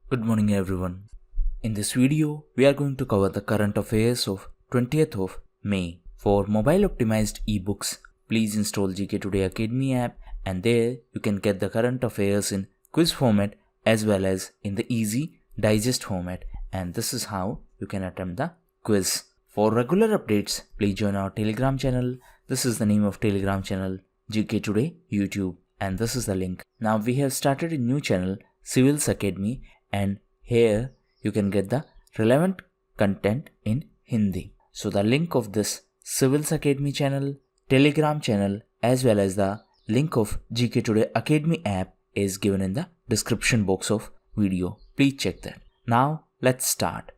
Good morning everyone. In this video, we are going to cover the current affairs of 20th of May. For mobile optimized ebooks, please install GK Today Academy app and there you can get the current affairs in quiz format as well as in the easy digest format, and this is how you can attempt the quiz. For regular updates, please join our Telegram channel. This is the name of Telegram channel, GK Today YouTube, and this is the link. Now we have started a new channel, Civils Academy, and here you can get the relevant content in Hindi. So the link of this Civils Academy channel, Telegram channel as well as the link of GK Today Academy app is given in the description box of video. Please check that. Now let's start.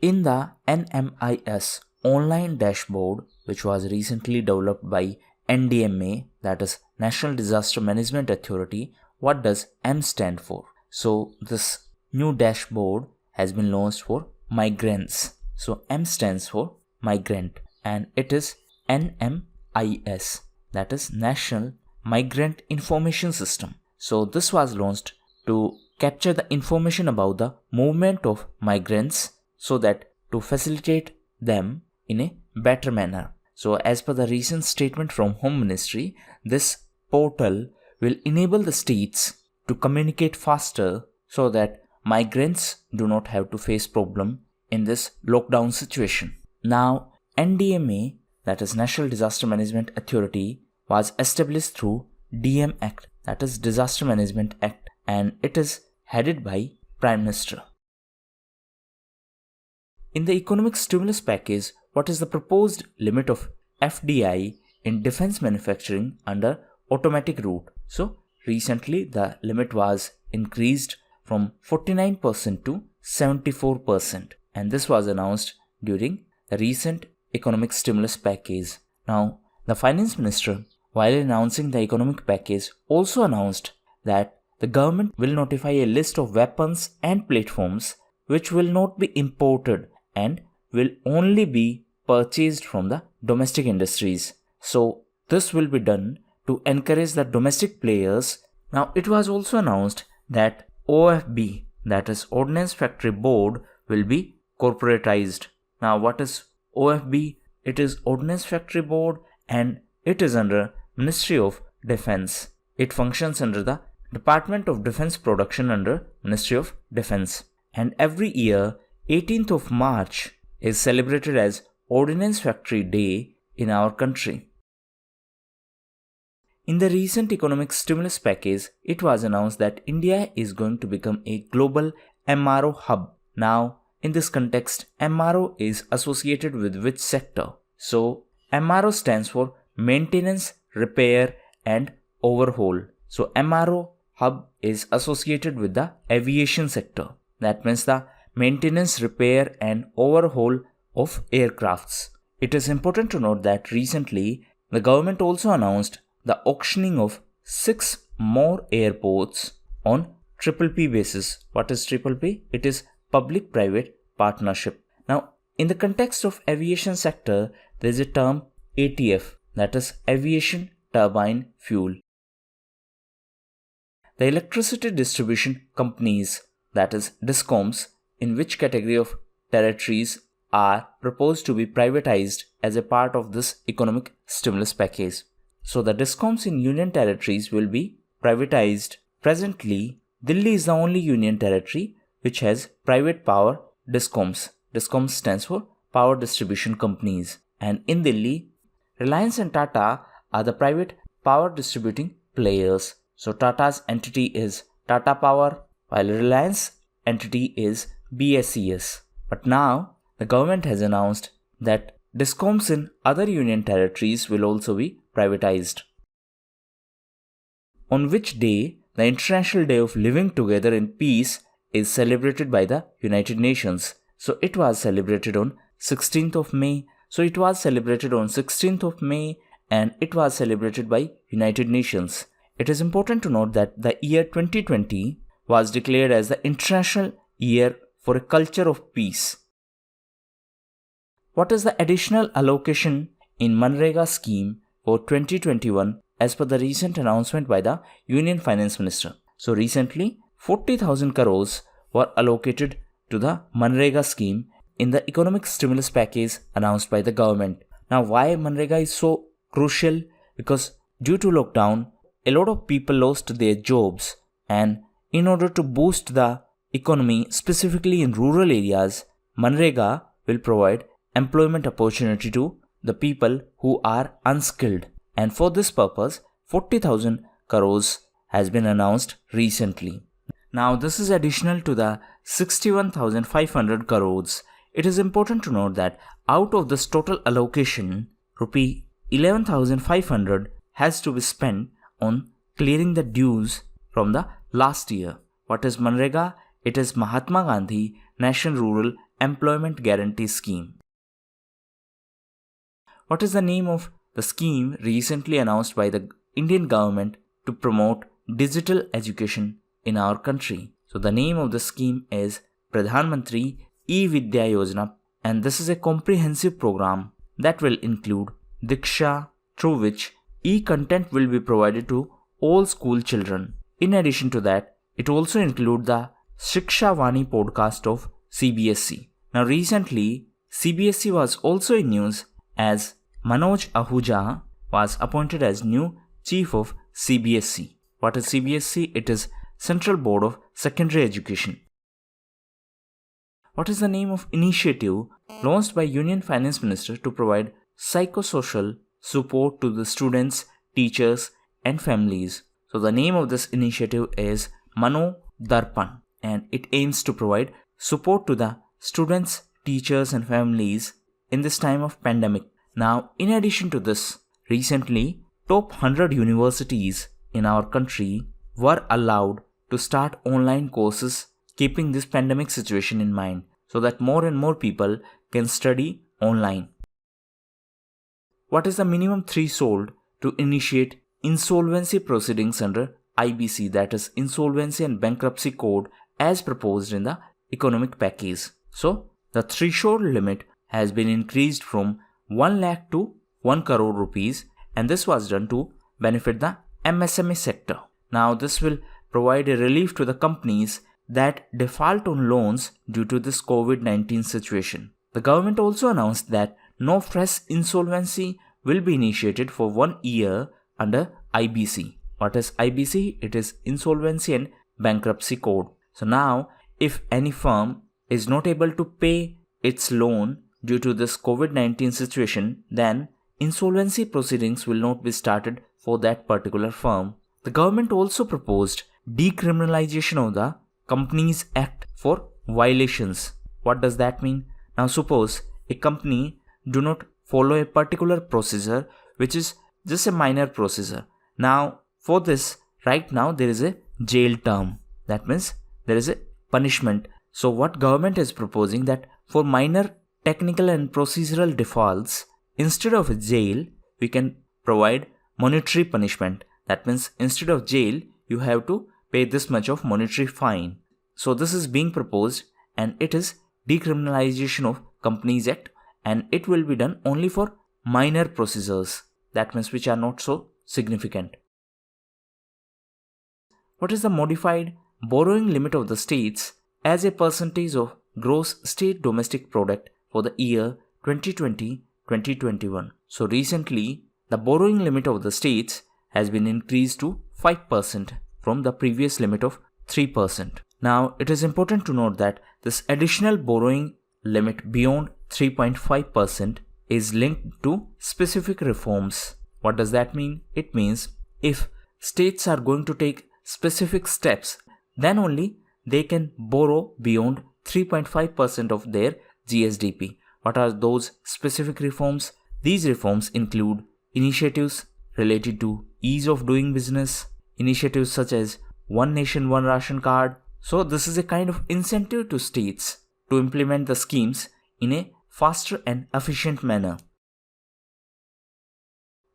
In the NMIS online dashboard, which was recently developed by NDMA, that is National Disaster Management Authority, what does M stand for? So this new dashboard has been launched for migrants. So M stands for migrant and it is NMIS, that is National Migrant Information System. So this was launched to capture the information about the movement of migrants so that to facilitate them in a better manner. So as per the recent statement from Home Ministry, this portal will enable the states to communicate faster so that migrants do not have to face problem in this lockdown situation. Now NDMA, that is National Disaster Management Authority, was established through DM Act, that is Disaster Management Act, and it is headed by Prime Minister. In the economic stimulus package, what is the proposed limit of FDI in defense manufacturing under automatic route? So recently the limit was increased from 49% to 74%, and this was announced during the recent economic stimulus package. Now the finance minister, while announcing the economic package, also announced that the government will notify a list of weapons and platforms which will not be imported and will only be purchased from the domestic industries. So this will be done to encourage the domestic players. Now it was also announced that OFB, that is Ordnance Factory Board, will be corporatized. Now what is OFB? It is Ordnance Factory Board and it is under Ministry of Defense. It functions under the Department of Defense Production under Ministry of Defense. And every year 18th of March is celebrated as Ordnance Factory Day in our country. In the recent economic stimulus package, it was announced that India is going to become a global MRO hub. Now, in this context, MRO is associated with which sector? So, MRO stands for Maintenance, Repair and Overhaul. So, MRO hub is associated with the aviation sector. That means the maintenance, repair and overhaul of aircrafts. It is important to note that recently the government also announced the auctioning of 6 more airports on PPP basis. What is PPP? It is public-private partnership. Now, in the context of aviation sector, there is a term ATF, that is Aviation Turbine Fuel. The electricity distribution companies, that is DISCOMs, in which category of territories are proposed to be privatized as a part of this economic stimulus package. So the DISCOMs in union territories will be privatized. Presently, Delhi is the only union territory which has private power DISCOMs. DISCOMs stands for Power Distribution Companies. And in Delhi, Reliance and Tata are the private power distributing players. So Tata's entity is Tata Power, while Reliance entity is BSES. But now, the government has announced that DISCOMs in other union territories will also be privatized. On which day the International Day of Living Together in Peace is celebrated by the United Nations. So it was celebrated on 16th of May. So it was celebrated on 16th of May and it was celebrated by United Nations. It is important to note that the year 2020 was declared as the International Year for a Culture of Peace. What is the additional allocation in Manrega scheme for 2021 as per the recent announcement by the Union Finance Minister? So recently, 40,000 crores were allocated to the Manrega scheme in the economic stimulus package announced by the government. Now, why Manrega is so crucial? Because due to lockdown, a lot of people lost their jobs, and in order to boost the economy, specifically in rural areas, Manrega will provide employment opportunity to the people who are unskilled. And for this purpose, 40,000 crores has been announced recently. Now, this is additional to the 61,500 crores. It is important to note that out of this total allocation, rupee 11,500 has to be spent on clearing the dues from the last year. What is Manrega? It is Mahatma Gandhi National Rural Employment Guarantee Scheme. What is the name of the scheme recently announced by the Indian government to promote digital education in our country? So the name of the scheme is Pradhan Mantri E-Vidya Yojana, and this is a comprehensive program that will include Diksha, through which e-content will be provided to all school children. In addition to that, it also includes the Shiksha Vani podcast of CBSE. Now recently, CBSE was also in news as Manoj Ahuja was appointed as new chief of CBSE. What is CBSE? It is Central Board of Secondary Education. What is the name of initiative launched by Union Finance Minister to provide psychosocial support to the students, teachers and families? So the name of this initiative is Mano Darpan, and it aims to provide support to the students, teachers and families in this time of pandemic. Now, in addition to this, recently top 100 universities in our country were allowed to start online courses, keeping this pandemic situation in mind, so that more and more people can study online. What is the minimum threshold to initiate insolvency proceedings under IBC, that is Insolvency and Bankruptcy Code, as proposed in the economic package? So, the threshold limit has been increased from 1 lakh to 1 crore rupees, and this was done to benefit the MSME sector. Now, this will provide a relief to the companies that default on loans due to this COVID-19 situation. The government also announced that no fresh insolvency will be initiated for 1 year under IBC. What is IBC? It is Insolvency and Bankruptcy Code. So now, if any firm is not able to pay its loan due to this COVID-19 situation, then insolvency proceedings will not be started for that particular firm. The government also proposed decriminalization of the Companies Act for violations. What does that mean? Now suppose a company do not follow a particular procedure which is just a minor procedure. Now for this, right now there is a jail term. That means there is a punishment. So what government is proposing, that for minor technical and procedural defaults, instead of a jail, we can provide monetary punishment. That means instead of jail, you have to pay this much of monetary fine. So this is being proposed, and it is decriminalization of Companies Act, and it will be done only for minor procedures. That means which are not so significant. What is the modified borrowing limit of the states as a percentage of gross state domestic product for the year 2020-2021? So recently, the borrowing limit of the states has been increased to 5% from the previous limit of 3%. Now, it is important to note that this additional borrowing limit beyond 3.5% is linked to specific reforms. What does that mean? It means if states are going to take specific steps, then only they can borrow beyond 3.5% of their GSDP. What are those specific reforms? These reforms include initiatives related to ease of doing business, initiatives such as One Nation, One Ration Card. So this is a kind of incentive to states to implement the schemes in a faster and efficient manner.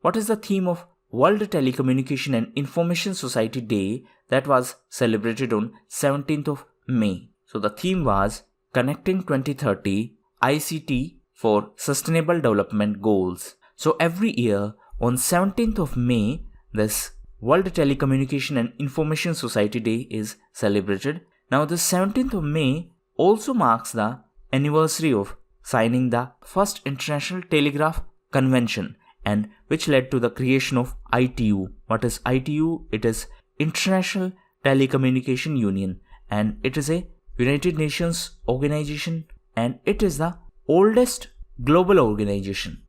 What is the theme of World Telecommunication and Information Society Day that was celebrated on 17th of May? So the theme was Connecting 2030 ICT for Sustainable Development Goals. So every year on 17th of May, this World Telecommunication and Information Society Day is celebrated. Now the 17th of May also marks the anniversary of signing the first International Telegraph Convention, and which led to the creation of ITU. What is ITU? It is International Telecommunication Union, and it is a United Nations organization, and it is the oldest global organization.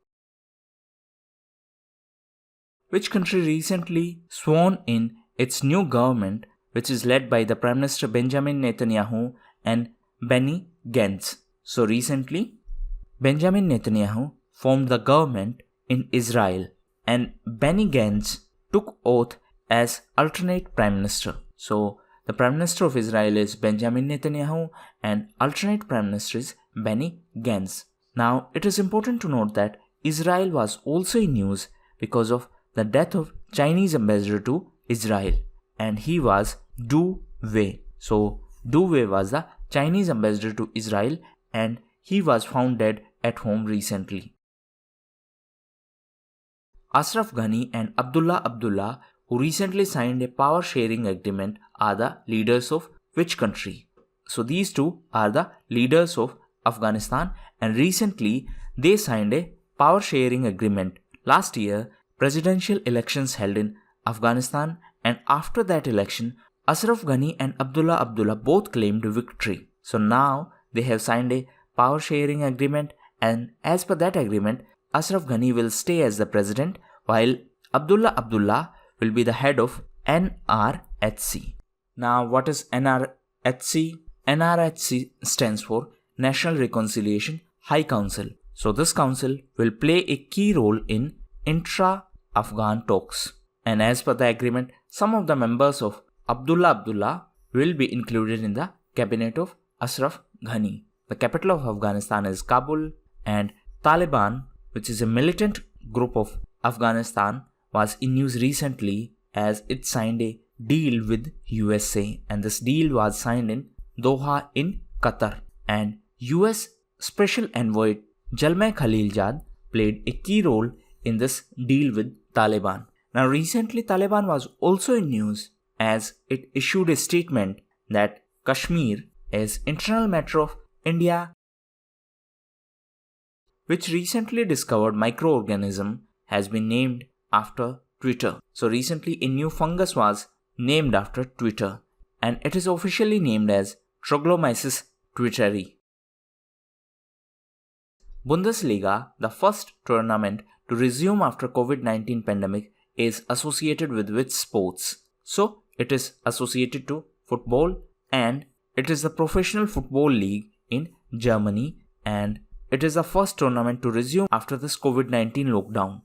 Which country recently sworn in its new government, which is led by the Prime Minister Benjamin Netanyahu and Benny Gantz? So recently, Benjamin Netanyahu formed the government in Israel, and Benny Gantz took oath as alternate Prime Minister. So the Prime Minister of Israel is Benjamin Netanyahu and alternate Prime Minister is Benny Gantz. Now it is important to note that Israel was also in news because of the death of Chinese ambassador to Israel, and he was Du Wei. So Du Wei was the Chinese ambassador to Israel, and he was found dead at home recently. Ashraf Ghani and Abdullah Abdullah, who recently signed a power sharing agreement, are the leaders of which country? So these two are the leaders of Afghanistan, and recently they signed a power sharing agreement. Last year, presidential elections held in Afghanistan, and after that election, Ashraf Ghani and Abdullah Abdullah both claimed victory. So now they have signed a power sharing agreement, and as per that agreement, Ashraf Ghani will stay as the president while Abdullah Abdullah will be the head of NRHC. Now what is NRHC? NRHC stands for National Reconciliation High Council. So this council will play a key role in intra-Afghan talks. And as per the agreement, some of the members of Abdullah Abdullah will be included in the cabinet of Ashraf Ghani. The capital of Afghanistan is Kabul, and Taliban, which is a militant group of Afghanistan, was in news recently as it signed a deal with USA, and this deal was signed in Doha in Qatar, and US Special Envoy Zalmay Khalilzad played a key role in this deal with Taliban. Now recently Taliban was also in news as it issued a statement that Kashmir is internal matter of India, which recently discovered microorganism has been named after Twitter. So recently a new fungus was named after Twitter, and it is officially named as Troglomyces twitteri. Bundesliga, the first tournament to resume after COVID-19 pandemic, is associated with which sports? So it is associated to football, and it is the professional football league in Germany, and it is the first tournament to resume after this COVID-19 lockdown.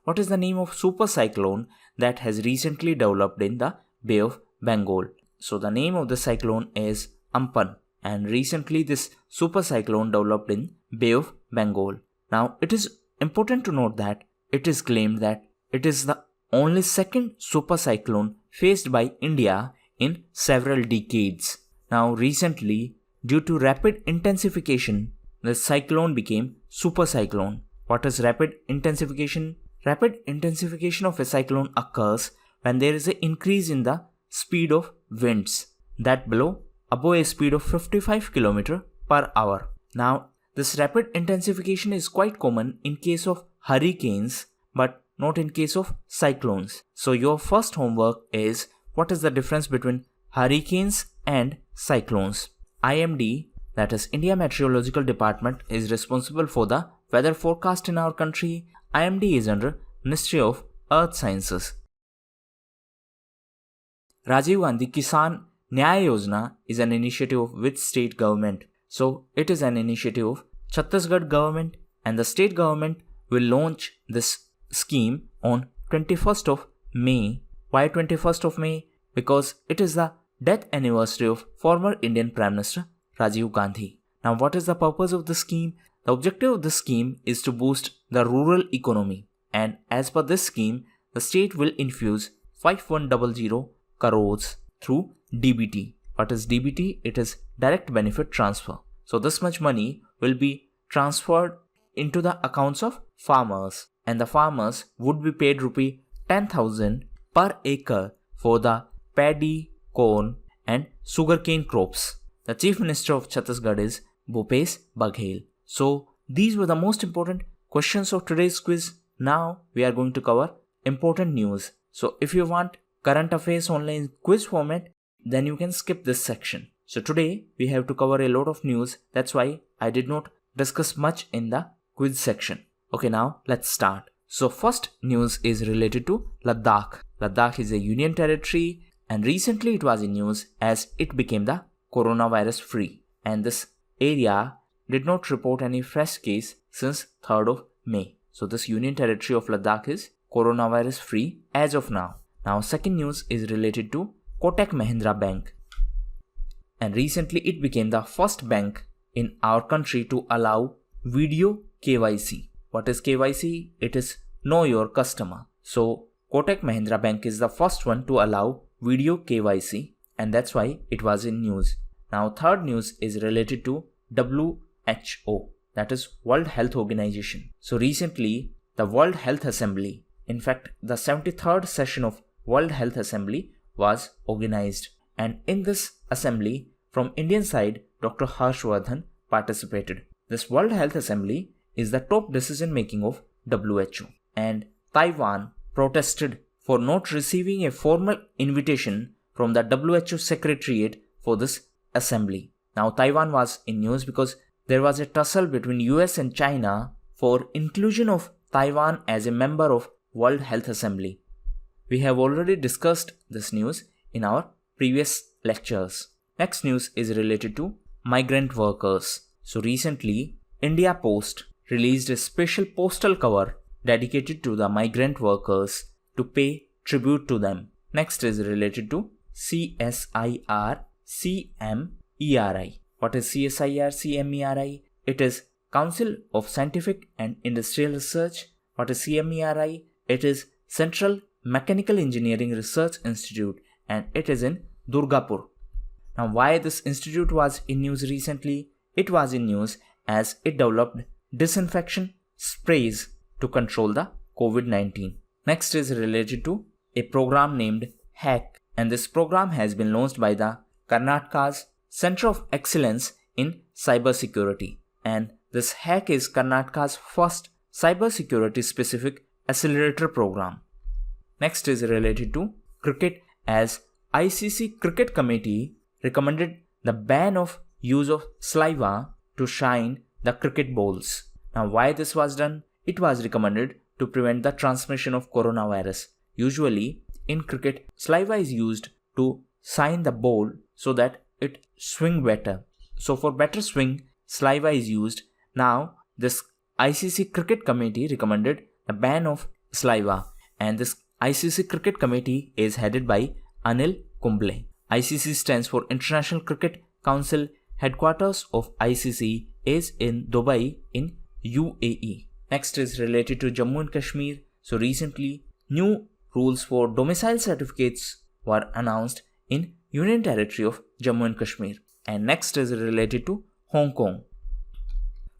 What is the name of super cyclone that has recently developed in the Bay of Bengal? So the name of the cyclone is Amphan, and recently this super cyclone developed in Bay of Bengal. Now it is important to note that it is claimed that it is the only second super cyclone faced by India in several decades. Now recently, due to rapid intensification, the cyclone became super cyclone. What is rapid intensification? Rapid intensification of a cyclone occurs when there is an increase in the speed of winds that blow above a speed of 55 km per hour. Now, this rapid intensification is quite common in case of hurricanes, but not in case of cyclones. So your first homework is, what is the difference between hurricanes and cyclones? IMD, that is India Meteorological Department, is responsible for the weather forecast in our country. IMD is under Ministry of Earth Sciences. Rajiv Gandhi Kisan Nyaya Yojana is an initiative of which state government? So it is an initiative of Chhattisgarh government, and the state government will launch this scheme on 21st of May. Why 21st of May? Because it is the death anniversary of former Indian Prime Minister Rajiv Gandhi. Now what is the purpose of the scheme? The objective of this scheme is to boost the rural economy, and as per this scheme, the state will infuse 5100 crores through DBT. What is DBT? It is direct benefit transfer. So this much money will be transferred into the accounts of farmers, and the farmers would be paid rupee 10,000 per acre for the paddy, corn and sugarcane crops. The Chief Minister of Chhattisgarh is Bhupesh Baghel. So these were the most important questions of today's quiz. Now we are going to cover important news. So if you want current affairs only in quiz format, then you can skip this section. So today we have to cover a lot of news. That's why I did not discuss much in the quiz section. Okay, now let's start. So first news is related to Ladakh. Ladakh is a union territory and recently it was in news as it became the coronavirus free. And this area did not report any fresh case since 3rd of May. So this union territory of Ladakh is coronavirus free as of now. Now second news is related to Kotak Mahindra Bank. And recently it became the first bank in our country to allow video KYC. What is KYC? It is Know Your Customer. So Kotak Mahindra Bank is the first one to allow video KYC and that's why it was in news. Now third news is related to WHO, that is World Health Organization. So recently the World Health Assembly, in fact the 73rd session of World Health Assembly was organized, and in this assembly from Indian side Dr. Harshvardhan participated. This World Health Assembly is the top decision making of WHO, and Taiwan protested for not receiving a formal invitation from the WHO Secretariat for this assembly. Now Taiwan was in news because there was a tussle between US and China for inclusion of Taiwan as a member of World Health Assembly. We have already discussed this news in our previous lectures. Next news is related to migrant workers. So recently India Post released a special postal cover dedicated to the migrant workers to pay tribute to them. Next is related to CSIR CMERI. What is CSIR CMERI? It is Council of Scientific and Industrial Research. What is CMERI? It is Central Mechanical Engineering Research Institute and it is in Durgapur. Now why this institute was in news recently? It was in news as it developed disinfection sprays to control the COVID-19. Next is related to a program named HACK, and this program has been launched by the Karnataka's Center of Excellence in Cybersecurity, and this HACK is Karnataka's first cybersecurity specific accelerator program. Next is related to cricket as ICC Cricket Committee recommended the ban of use of saliva to shine the cricket balls. Now why this was done? It was recommended to prevent the transmission of coronavirus. Usually in cricket, saliva is used to shine the ball so that it swing better. So for better swing, saliva is used. Now this ICC Cricket Committee recommended the ban of saliva, and this ICC Cricket Committee is headed by Anil Kumble. ICC stands for International Cricket Council. Headquarters of ICC is in Dubai in UAE. Next is related to Jammu and Kashmir. So recently new rules for domicile certificates were announced in Union Territory of Jammu and Kashmir. And next is related to Hong Kong.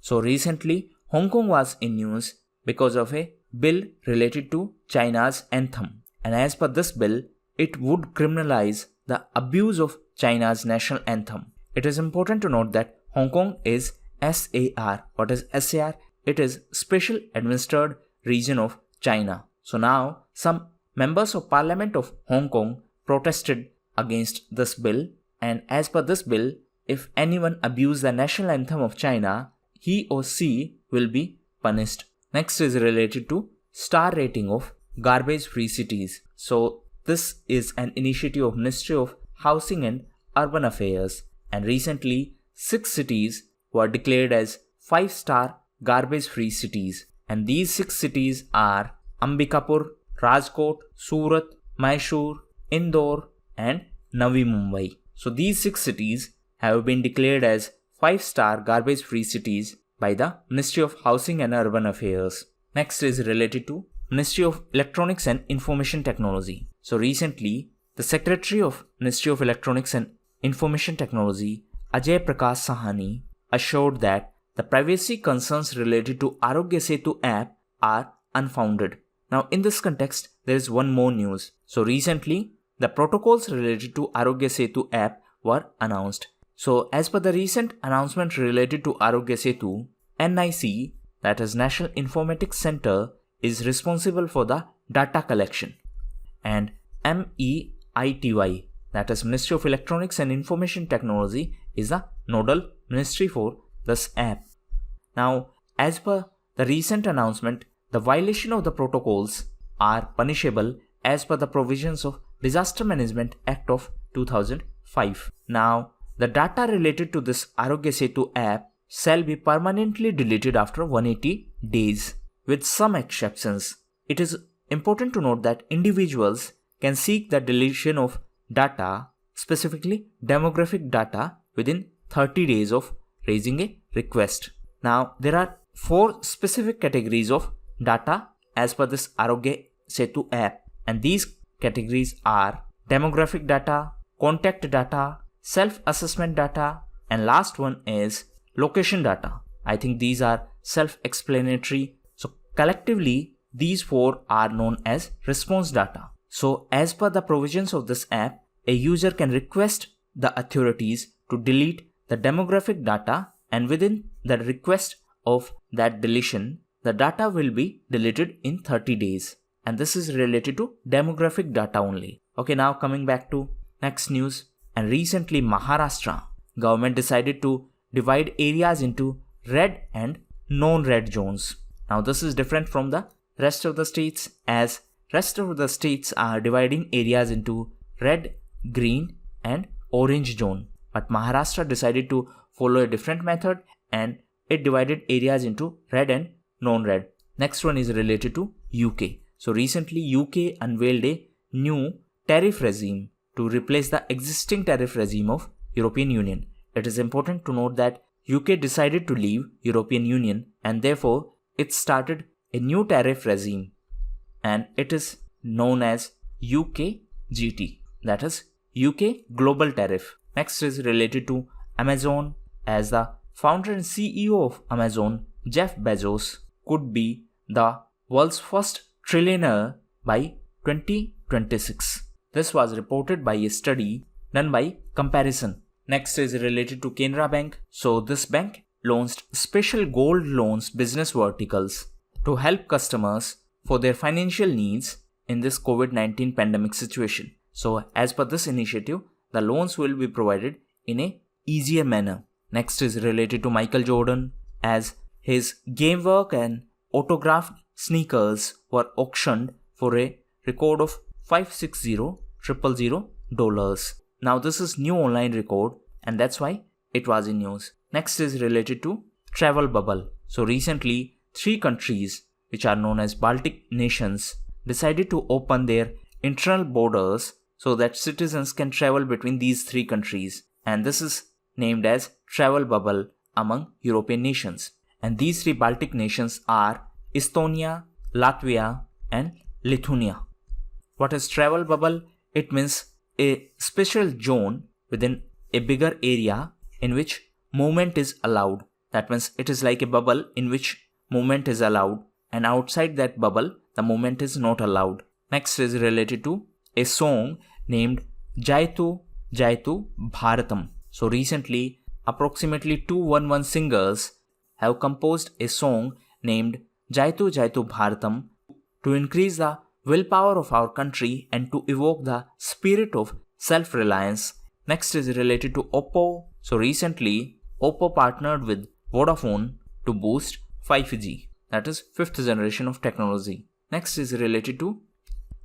So recently Hong Kong was in news because of a bill related to China's anthem. And as per this bill, it would criminalize the abuse of China's national anthem. It is important to note that Hong Kong is SAR. What is SAR? It is Special Administered Region of China. So now some members of Parliament of Hong Kong protested against this bill, and as per this bill, if anyone abuses the national anthem of China, he or she will be punished. Next is related to star rating of garbage-free cities. So this is an initiative of Ministry of Housing and Urban Affairs, and recently 6 cities were declared as 5-star garbage-free cities, and these 6 cities are Ambikapur, Rajkot, Surat, Mysore, Indore and Navi Mumbai. So these 6 cities have been declared as 5-star garbage-free cities by the Ministry of Housing and Urban Affairs. Next is related to Ministry of Electronics and Information Technology. So recently, the Secretary of Ministry of Electronics and Information Technology, Ajay Prakash Sahani, assured that the privacy concerns related to Arogya Setu app are unfounded. Now in this context, there is one more news. So recently, the protocols related to Arogya Setu app were announced. So as per the recent announcement related to Arogya Setu, NIC, that is National Informatics Center, is responsible for the data collection, and MEITY, that is Ministry of Electronics and Information Technology, is the nodal ministry for this app. Now, as per the recent announcement, the violation of the protocols are punishable as per the provisions of Disaster Management Act of 2005. Now, the data related to this Arogya Setu app shall be permanently deleted after 180 days, with some exceptions. It is important to note that individuals can seek the deletion of data, specifically demographic data, within 30 days of raising a request. Now, there are 4 specific categories of data as per this Arogya Setu app, and these categories are demographic data, contact data, self-assessment data, and last one is location data. I think these are self-explanatory. So collectively, these 4 are known as response data. So as per the provisions of this app, a user can request the authorities to delete the demographic data, and within the request of that deletion, the data will be deleted in 30 days. And this is related to demographic data only. Okay, now coming back to next news. And recently Maharashtra government decided to divide areas into red and non-red zones. Now this is different from the rest of the states, as rest of the states are dividing areas into red, green and orange zone. But Maharashtra decided to follow a different method and it divided areas into red and non-red. Next one is related to UK. So recently UK unveiled a new tariff regime to replace the existing tariff regime of European Union. It is important to note that UK decided to leave European Union and therefore it started a new tariff regime, and it is known as UKGT, that is UK Global Tariff. Next is related to Amazon, as the founder and CEO of Amazon, Jeff Bezos, could be the world's first trillionaire by 2026. This was reported by a study done by Comparison. Next is related to Canara Bank. So this bank launched special gold loans business verticals to help customers for their financial needs in this COVID-19 pandemic situation. So as per this initiative, the loans will be provided in a easier manner. Next is related to Michael Jordan, as his game work and autographed sneakers were auctioned for a record of $560,000. Now this is new online record and that's why it was in news. Next is related to travel bubble. So recently 3 countries which are known as Baltic nations decided to open their internal borders so that citizens can travel between these 3 countries, and this is named as travel bubble among European nations. And these 3 Baltic nations are Estonia, Latvia and Lithuania. What is travel bubble? It means a special zone within a bigger area in which movement is allowed. That means it is like a bubble in which movement is allowed, and outside that bubble the movement is not allowed. Next is related to a song named Jaitu Jaitu Bharatam. So recently approximately 211 singers have composed a song named Jaitu Jaitu Bharatam to increase the willpower of our country and to evoke the spirit of self-reliance. Next is related to Oppo. So recently Oppo partnered with Vodafone to boost 5G, that is 5th generation of technology. Next is related to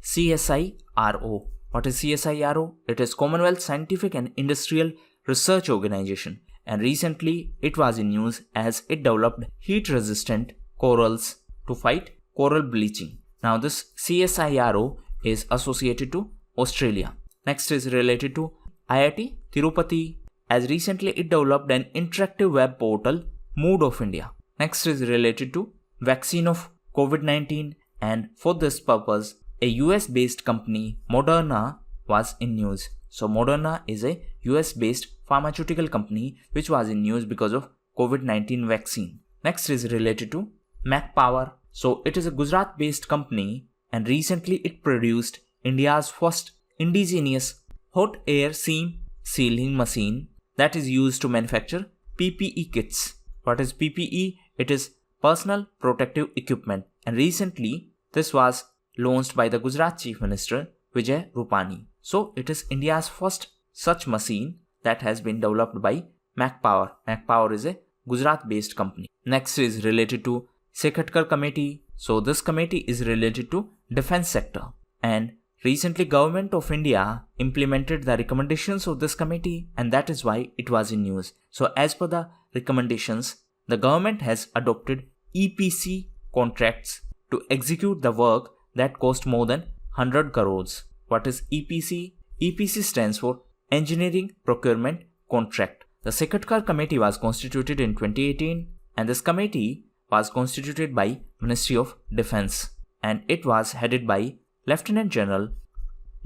CSIRO. What is CSIRO? It is Commonwealth Scientific and Industrial Research Organization, and recently it was in news as it developed heat resistant corals to fight coral bleaching. Now this CSIRO is associated to Australia. Next is related to IIT Tirupati, as recently it developed an interactive web portal, Mood of India. Next is related to vaccine of COVID-19, and for this purpose a US based company Moderna was in news. So Moderna is a US based pharmaceutical company which was in news because of COVID-19 vaccine. Next is related to Mac Power. So it is a Gujarat based company and recently it produced India's first indigenous hot air seam sealing machine that is used to manufacture PPE kits. What is PPE? It is personal protective equipment, and recently this was launched by the Gujarat Chief Minister Vijay Rupani. So it is India's first such machine that has been developed by MacPower. MacPower is a Gujarat-based company. Next is related to Sekhatkar Committee. So this committee is related to defense sector, and recently Government of India implemented the recommendations of this committee, and that is why it was in news. So as per the recommendations, the government has adopted EPC contracts to execute the work that cost more than 100 crores. What is EPC? EPC stands for Engineering Procurement Contract. The Sekhatkar Committee was constituted in 2018, and this committee was constituted by Ministry of Defense, and it was headed by Lieutenant General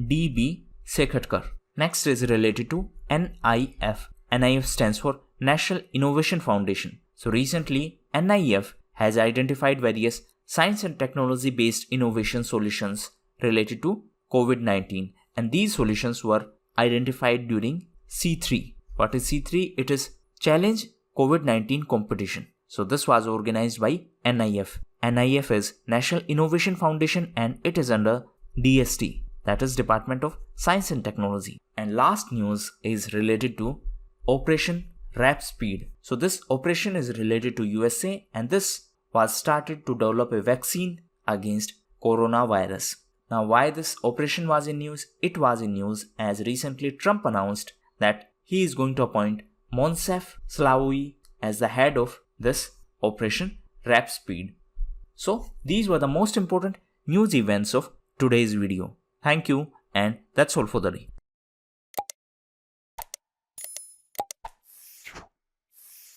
D.B. Sekhatkar. Next is related to NIF. NIF stands for National Innovation Foundation. So recently, NIF has identified various science and technology based innovation solutions related to COVID-19, and these solutions were identified during C3. What is C3? It is Challenge COVID-19 Competition. So this was organized by NIF. NIF is National Innovation Foundation, and it is under DST, that is Department of Science and Technology. And last news is related to Operation Rap Speed. So this operation is related to USA, and this was started to develop a vaccine against coronavirus. Now why this operation was in news? It was in news as recently Trump announced that he is going to appoint Moncef Slaoui as the head of this Operation Rap Speed. So these were the most important news events of today's video. Thank you, and that's all for the day.